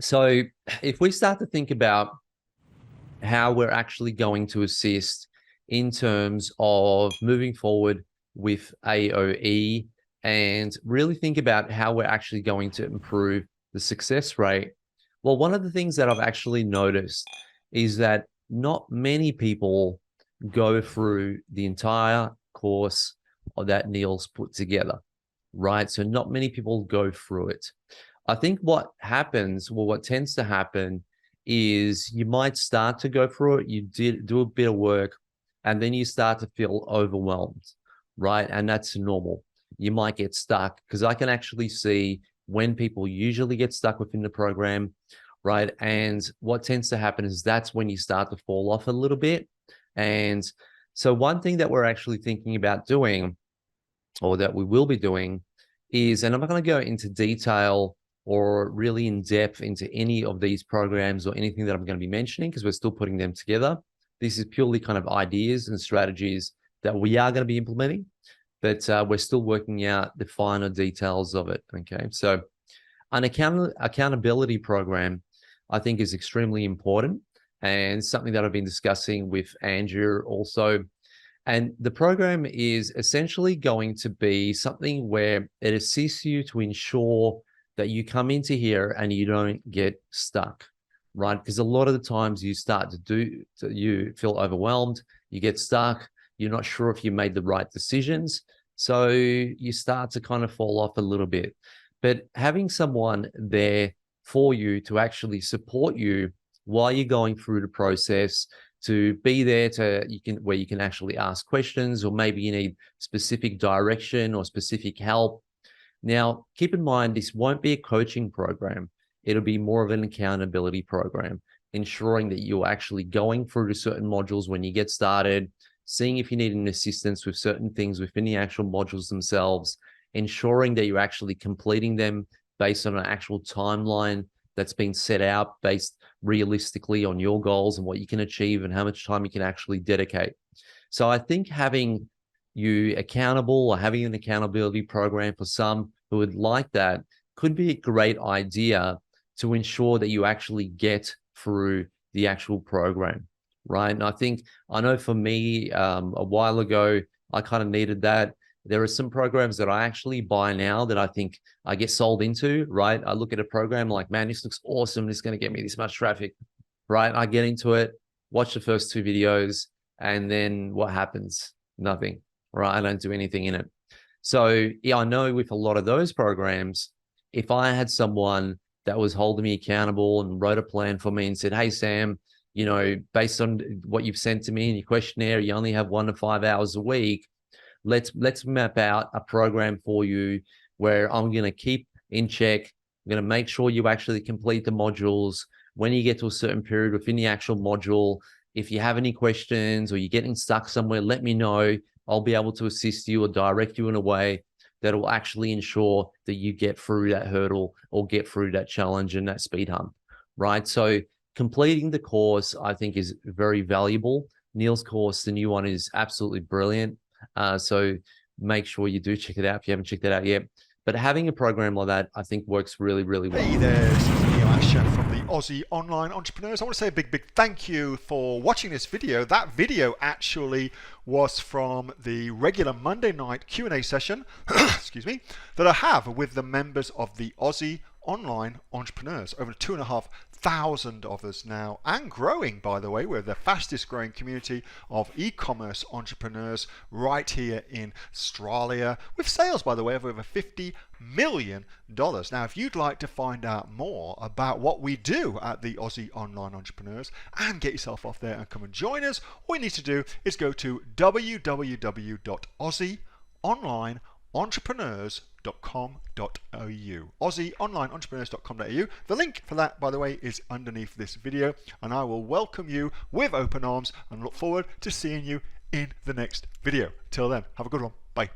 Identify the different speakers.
Speaker 1: So if we start to think about how we're actually going to assist in terms of moving forward with AOE and really think about how we're actually going to improve the success rate. Well, one of the things that I've actually noticed is that not many people go through the entire course that Neil's put together, right? So not many people go through it. I think what happens, well, what tends to happen is you might start to go through it, you do a bit of work, and then you start to feel overwhelmed, right? And that's normal. You might get stuck because I can actually see when people usually get stuck within the program, right? And what tends to happen is that's when you start to fall off a little bit. And so one thing that we're actually thinking about doing, or that we will be doing, is, and I'm not going to go into detail or really in depth into any of these programs or anything that I'm going to be mentioning because we're still putting them together. This is purely kind of ideas and strategies that we are going to be implementing, but we're still working out the finer details of it. Okay, so an accountability program, I think, is extremely important and something that I've been discussing with Andrew also. And the program is essentially going to be something where it assists you to ensure that you come into here and you don't get stuck, right? Because a lot of the times you start you feel overwhelmed, you get stuck, you're not sure if you made the right decisions. So you start to kind of fall off a little bit. But having someone there for you to actually support you while you're going through the process, to be there where you can actually ask questions, or maybe you need specific direction or specific help. Now, keep in mind, this won't be a coaching program. It'll be more of an accountability program, ensuring that you're actually going through certain modules when you get started, seeing if you need an assistance with certain things within the actual modules themselves, ensuring that you're actually completing them based on an actual timeline that's been set out based realistically on your goals and what you can achieve and how much time you can actually dedicate. So I think having you accountable or having an accountability program for some who would like that could be a great idea to ensure that you actually get through the actual program, right? And I know for me, a while ago, I kind of needed that. There are some programs that I actually buy now that I think I get sold into, right? I look at a program like, man, this looks awesome. This is going to get me this much traffic, right? I get into it, watch the first 2 videos, and then what happens? Nothing, right? I don't do anything in it. So yeah, I know with a lot of those programs, if I had someone that was holding me accountable and wrote a plan for me and said, hey, Sam, based on what you've sent to me in your questionnaire, you only have 1 to 5 hours a week. Let's map out a program for you where I'm going to keep in check. I'm going to make sure you actually complete the modules. When you get to a certain period within the actual module, if you have any questions or you're getting stuck somewhere, let me know. I'll be able to assist you or direct you in a way that will actually ensure that you get through that hurdle or get through that challenge and that speed hump, right? So completing the course, I think, is very valuable. Neil's course, the new one, is absolutely brilliant. So make sure you do check it out if you haven't checked it out yet. But having a program like that, I think, works really, really well.
Speaker 2: Hey there, this is Neil-Asher from the Aussie Online Entrepreneurs. I want to say a big thank you for watching this video. That video actually was from the regular Monday night Q&A session, excuse me, that I have with the members of the Aussie Online Entrepreneurs. Over 2,500 of us now, and growing, by the way. We're the fastest growing community of e-commerce entrepreneurs right here in Australia, with sales, by the way, of over $50 million. Now, if you'd like to find out more about what we do at the Aussie Online Entrepreneurs and get yourself off there and come and join us, all you need to do is go to www.aussieonlineentrepreneurs.com.au. AussieOnlineEntrepreneurs.com.au. The link for that, by the way, is underneath this video, and I will welcome you with open arms and look forward to seeing you in the next video. Till then, have a good one. Bye.